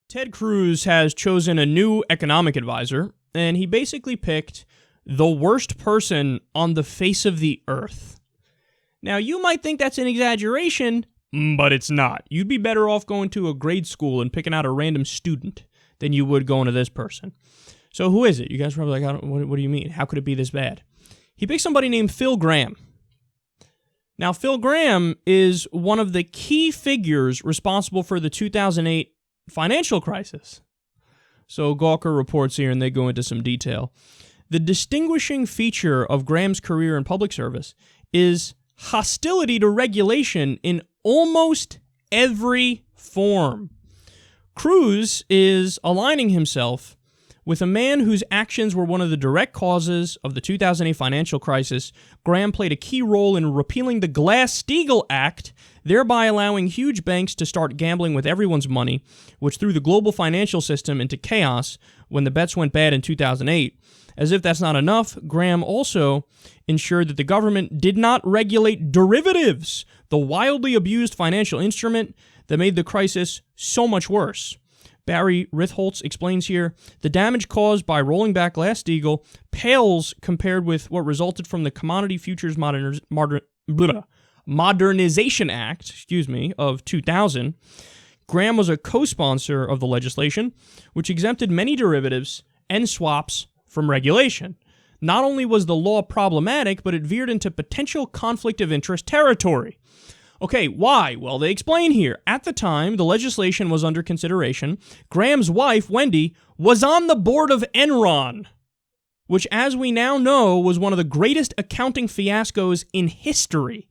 Ted Cruz has chosen a new economic advisor, and he basically picked the worst person on the face of the earth. Now, you might think that's an exaggeration, but it's not. You'd be better off going to a grade school and picking out a random student than you would going to this person. So who is it? You guys are probably like, what do you mean? How could it be this bad? He picked somebody named Phil Gramm. Now, Phil Gramm is one of the key figures responsible for the 2008 financial crisis. So Gawker reports here, and they go into some detail. The distinguishing feature of Graham's career in public service is hostility to regulation in almost every form. Cruz is aligning himself with a man whose actions were one of the direct causes of the 2008 financial crisis. Graham played a key role in repealing the Glass-Steagall Act, thereby allowing huge banks to start gambling with everyone's money, which threw the global financial system into chaos when the bets went bad in 2008. As if that's not enough, Graham also ensured that the government did not regulate derivatives, the wildly abused financial instrument that made the crisis so much worse. Barry Ritholtz explains here, the damage caused by rolling back Glass-Steagall pales compared with what resulted from the Commodity Futures Modernization Act, of 2000. Graham was a co-sponsor of the legislation, which exempted many derivatives and swaps from regulation. Not only was the law problematic, but it veered into potential conflict of interest territory. Okay, why? Well, they explain here. At the time the legislation was under consideration, Graham's wife, Wendy, was on the board of Enron, which, as we now know, was one of the greatest accounting fiascos in history.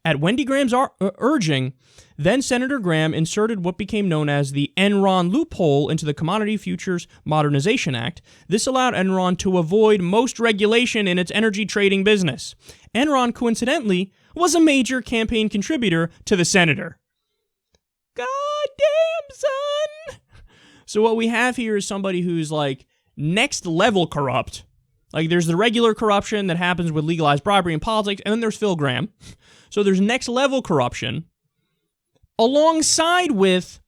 At Wendy Graham's urging, then Senator Graham inserted what became known as the Enron loophole into the Commodity Futures Modernization Act. This allowed Enron to avoid most regulation in its energy trading business. Enron, coincidentally, was a major campaign contributor to the senator. Goddamn, son! So what we have here is somebody who's like next level corrupt. Like there's the regular corruption that happens with legalized bribery in politics, and then there's Phil Gramm. So there's next level corruption alongside with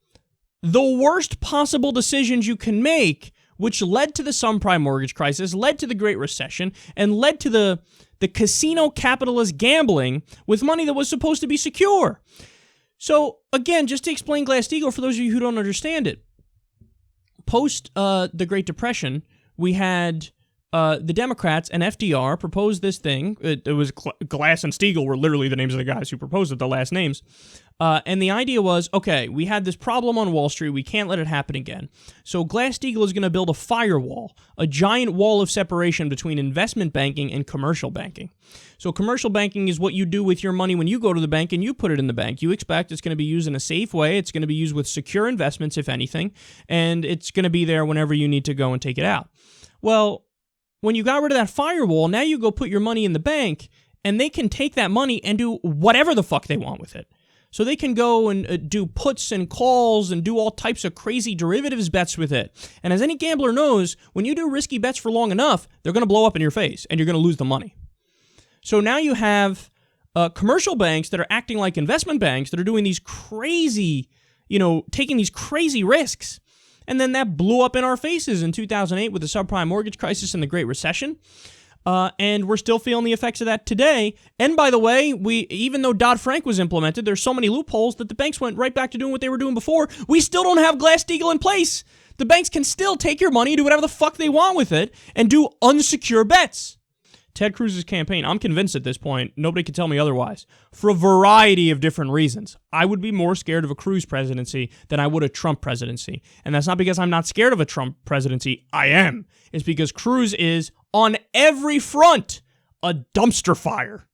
the worst possible decisions you can make, which led to the subprime mortgage crisis, led to the Great Recession, and led to the casino capitalist gambling with money that was supposed to be secure. So, again, just to explain Glass-Steagall, for those of you who don't understand it, post the Great Depression, we had the Democrats and FDR proposed this thing. It was Glass and Steagall were literally the names of the guys who proposed it, the last names. And the idea was, okay, we had this problem on Wall Street. We can't let it happen again. So Glass-Steagall is going to build a firewall, a giant wall of separation between investment banking and commercial banking. So commercial banking is what you do with your money when you go to the bank and you put it in the bank. You expect it's going to be used in a safe way. It's going to be used with secure investments, if anything, and it's going to be there whenever you need to go and take it out. Well, when you got rid of that firewall, now you go put your money in the bank, and they can take that money and do whatever the fuck they want with it. So they can go and do puts and calls and do all types of crazy derivatives bets with it. And as any gambler knows, when you do risky bets for long enough, they're going to blow up in your face, and you're going to lose the money. So now you have commercial banks that are acting like investment banks that are doing these crazy, taking these crazy risks. And then that blew up in our faces in 2008 with the subprime mortgage crisis and the Great Recession. And we're still feeling the effects of that today. And by the way, even though Dodd-Frank was implemented, there's so many loopholes that the banks went right back to doing what they were doing before. We still don't have Glass-Steagall in place. The banks can still take your money, do whatever the fuck they want with it, and do unsecure bets. Ted Cruz's campaign, I'm convinced at this point, nobody can tell me otherwise, for a variety of different reasons. I would be more scared of a Cruz presidency than I would a Trump presidency. And that's not because I'm not scared of a Trump presidency. I am. It's because Cruz is, on every front, a dumpster fire.